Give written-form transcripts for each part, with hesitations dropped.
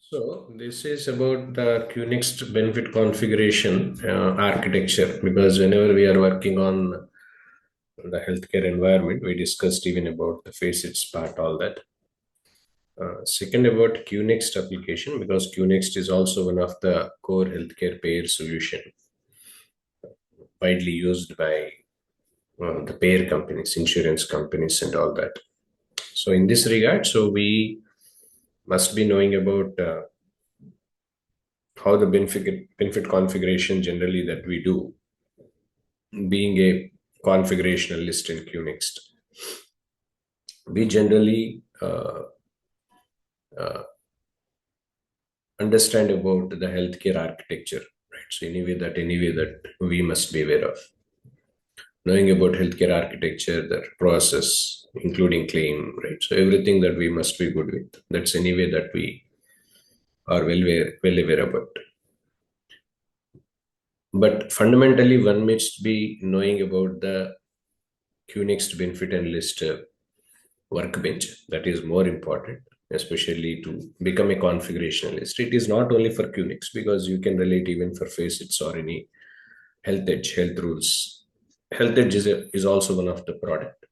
So this is about the QNXT benefit configuration architecture, because whenever we are working on the healthcare environment, we discussed even about the facets part, all that. Second, about QNXT application, because QNXT is also one of the core healthcare payer solution widely used by the payer companies, insurance companies, and all that. So in this regard, so we must be knowing about how the benefit configuration generally that we do, being a configurational list in QNext. We generally understand about the healthcare architecture, right? So anyway that we must be aware of. Knowing about healthcare architecture, the process, including claim, right? So everything that we must be good with. That's anyway that we are well aware about. But fundamentally, one must be knowing about the QNext benefit and list workbench. That is more important, especially to become a configurationalist. It is not only for QNX, because you can relate even for facets or any health edge, health rules. Health edge is also one of the product,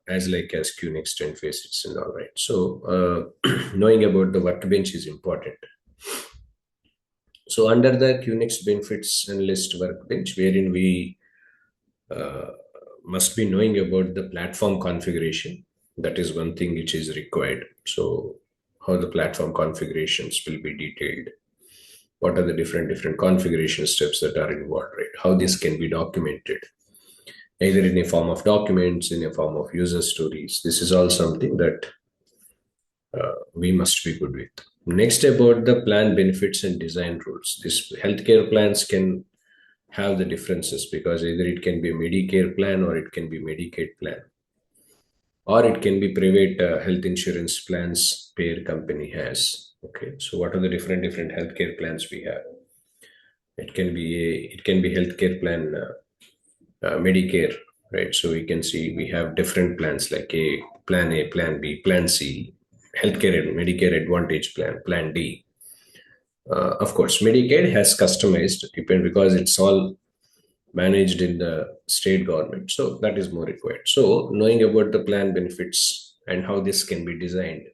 as like as QNX and facets and all, right. So knowing about the workbench is important. So under the QNX benefits and list workbench, wherein we uh, must be knowing about the platform configuration. That is one thing which is required. So how the platform configurations will be detailed, what are the different configuration steps that are involved, right? How this can be documented, either in a form of documents, in a form of user stories. This is all something that we must be good with. Next, about the plan benefits and design rules. These healthcare plans can have the differences, because either it can be a Medicare plan or it can be Medicaid plan, or it can be private health insurance plans payer company has. Okay, so what are the different healthcare plans we have? It can be healthcare plan, Medicare, right? So we can see we have different plans like A, Plan B, Plan C, healthcare and Medicare Advantage plan, Plan D. Of course, Medicaid has customized depend, because it's all managed in the state government, so that is more required. So knowing about the plan benefits and how this can be designed,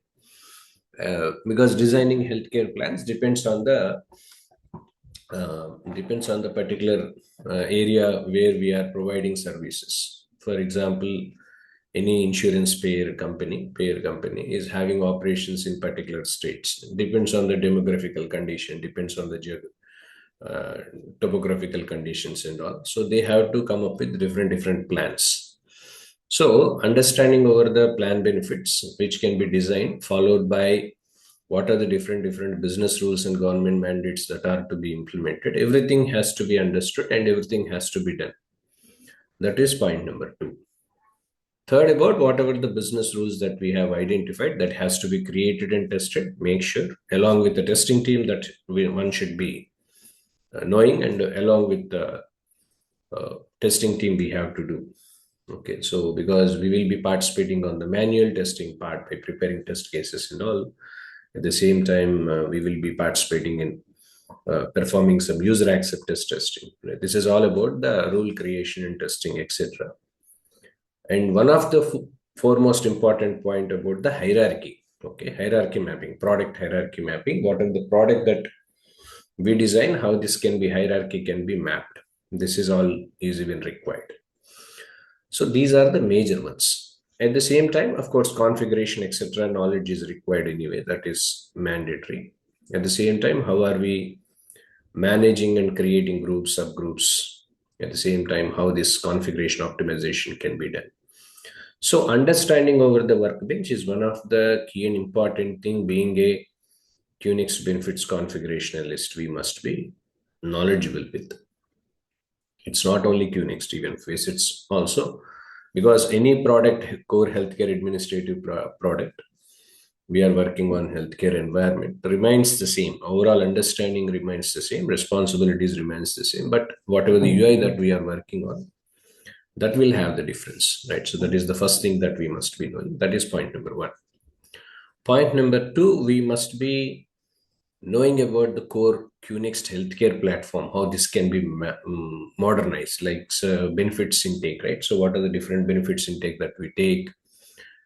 because designing healthcare plans depends on the particular area where we are providing services. For example, any insurance payer company is having operations in particular states. Depends on the demographical condition, depends on the uh, topographical conditions and all. So they have to come up with different plans. So understanding over the plan benefits, which can be designed, followed by what are the different business rules and government mandates that are to be implemented. Everything has to be understood and everything has to be done. That is point number two. Third, about whatever the business rules that we have identified, that has to be created and tested. Make sure, along with the testing team, that one should be knowing, and along with the testing team we have to do. Okay, so because we will be participating on the manual testing part by preparing test cases and all, at the same time we will be participating in performing some user acceptance testing. Right? This is all about the rule creation and testing, etc. And one of the foremost important point about the hierarchy. Okay, hierarchy mapping, product hierarchy mapping. What are the product that we design, how this can be hierarchy can be mapped. This is all is even required. So these are the major ones. At the same time, of course, configuration, etc., knowledge is required anyway. That is mandatory. At the same time, how are we managing and creating groups, subgroups? At the same time, how this configuration optimization can be done. So understanding over the workbench is one of the key and important thing. Being a QNX benefits configurationalist, we must be knowledgeable with. It's not only QNX, even facets also, because any product, core healthcare administrative product, we are working on healthcare environment, remains the same. Overall understanding remains the same, responsibilities remains the same, but whatever the UI that we are working on, that will have the difference, right? So that is the first thing that we must be knowing. That is point number one. Point number two, we must be knowing about the core QNXT healthcare platform, how this can be modernized, like benefits intake, right? So, what are the different benefits intake that we take,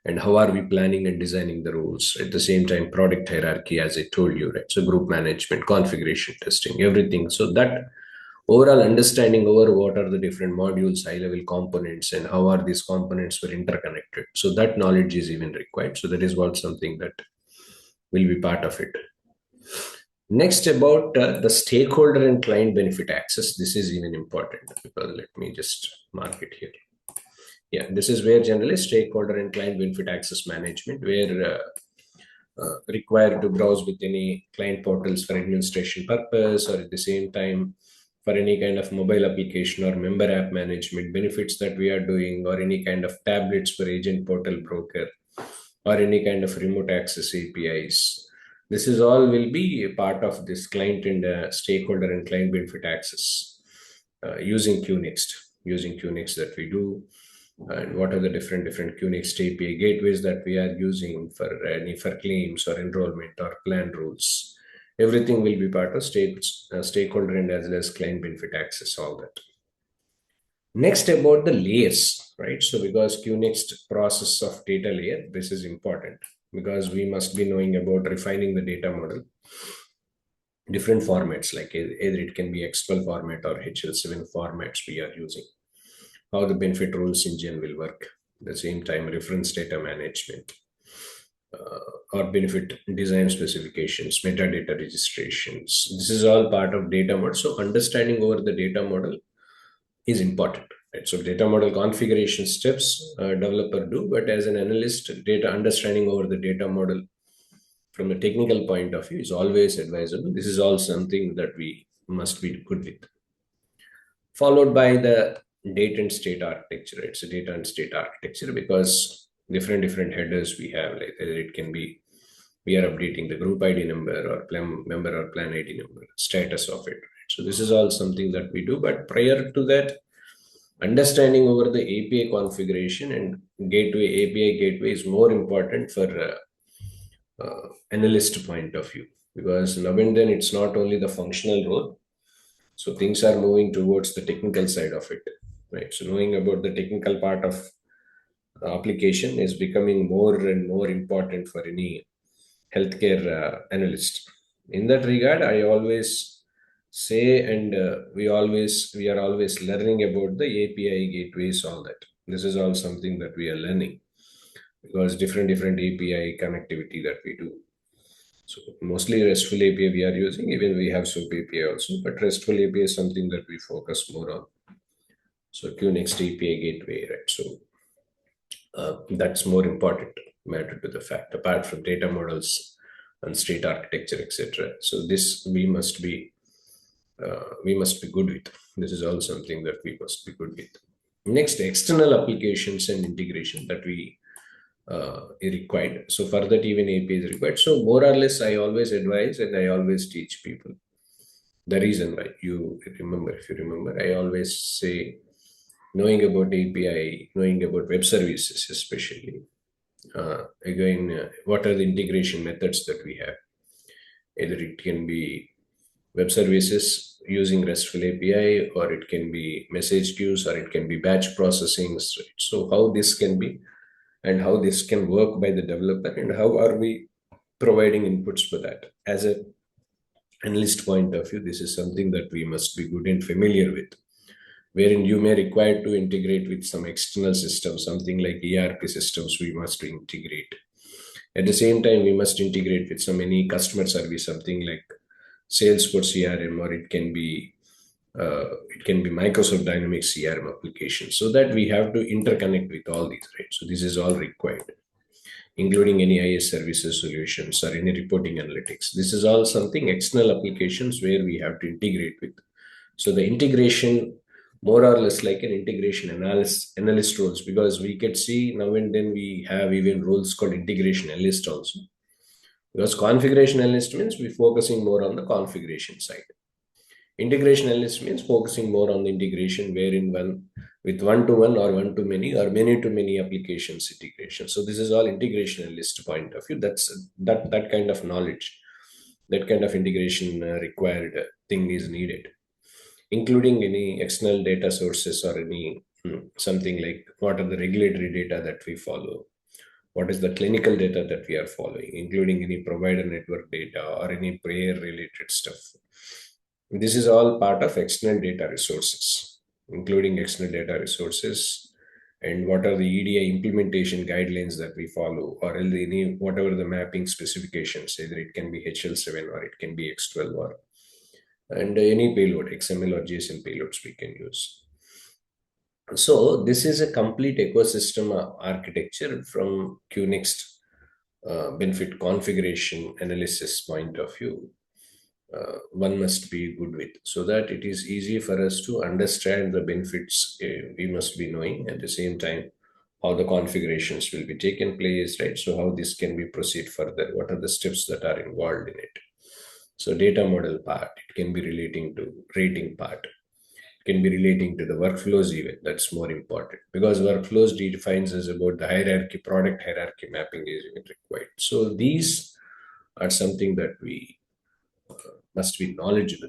and how are we planning and designing the rules? At the same time, product hierarchy, as I told you, right? So, group management, configuration testing, everything. So, that overall understanding over what are the different modules, high level components, and how are these components were interconnected. So, that knowledge is even required. So, that is what something that will be part of it. Next, about the stakeholder and client benefit access. This is even important because let me just mark it here. Yeah, this is where generally stakeholder and client benefit access management, where required to browse with any client portals for administration purpose, or at the same time for any kind of mobile application or member app management benefits that we are doing, or any kind of tablets for agent portal broker, or any kind of remote access APIs. This is all will be a part of this client and stakeholder and client benefit access using QNXT, using QNXT that we do, and what are the different QNXT API gateways that we are using for any for claims or enrollment or plan rules. Everything will be part of stakeholder and as well as client benefit access, all that. Next, about the layers, right? So because QNext process of data layer, this is important because we must be knowing about refining the data model, different formats, like either it can be XML format or HL7 formats we are using, how the benefit rules engine will work. At the same time, reference data management, or benefit design specifications, metadata registrations. This is all part of data model. So understanding over the data model is important. Right? So data model configuration steps developer do, but as an analyst, data understanding over the data model from a technical point of view is always advisable. This is all something that we must be good with. Followed by the data and state architecture. It's a data and state architecture because different headers we have, like it can be we are updating the group ID number or plan member or plan ID number, status of it. Right? So this is all something that we do. But prior to that, understanding over the API configuration and gateway API gateway is more important for analyst point of view, because now and then it's not only the functional role, so things are moving towards the technical side of it, right? So knowing about the technical part of the application is becoming more and more important for any healthcare analyst. In that regard, I always say, and we are always learning about the API gateways, all that. This is all something that we are learning because different API connectivity that we do. So mostly RESTful API we are using. Even we have SOAP API also, but RESTful API is something that we focus more on. So QNXT API gateway, right? So that's more important matter to the fact, apart from data models and state architecture, etc. So this we must be good with. This is all something that we must be good with. Next, external applications and integration that we required. So for that, even API is required. So more or less, I always advise and I always teach people. The reason why you remember, if you remember, I always say knowing about API, knowing about web services, especially. Again, what are the integration methods that we have? Either it can be web services using RESTful API, or it can be message queues, or it can be batch processing. So how this can be, and how this can work by the developer, and how are we providing inputs for that. As a analyst point of view, this is something that we must be good and familiar with, wherein you may require to integrate with some external system, something like ERP systems we must integrate. At the same time, we must integrate with some any customer service, something like Salesforce CRM, or it can be Microsoft Dynamics CRM application, so that we have to interconnect with all these, right? So this is all required, including any IS services solutions or any reporting analytics. This is all something external applications where we have to integrate with. So the integration, more or less like an integration analyst roles, because we could see now and then we have even roles called integration analyst also. Because configuration analyst means we're focusing more on the configuration side. Integration analyst means focusing more on the integration, wherein one with one-to-one or one-to-many or many-to-many applications integration. So this is all integration list point of view. That kind of knowledge, that kind of integration required thing is needed, including any external data sources or any something like what are the regulatory data that we follow, what is the clinical data that we are following, including any provider network data or any prayer related stuff. This is all part of external data resources, including external data resources, and what are the EDI implementation guidelines that we follow, or any whatever the mapping specifications, either it can be HL7 or it can be X12 or and any payload, XML or JSON payloads we can use. So this is a complete ecosystem architecture from QNXT benefit configuration analysis point of view. One must be good with, so that it is easy for us to understand the benefits. We must be knowing at the same time how the configurations will be taken place, right? So how this can be proceed further, what are the steps that are involved in it. So data model part, it can be relating to rating part, can be relating to the workflows even. That's more important, because workflows defines us about the hierarchy, product hierarchy mapping is even required. So these are something that we must be knowledgeable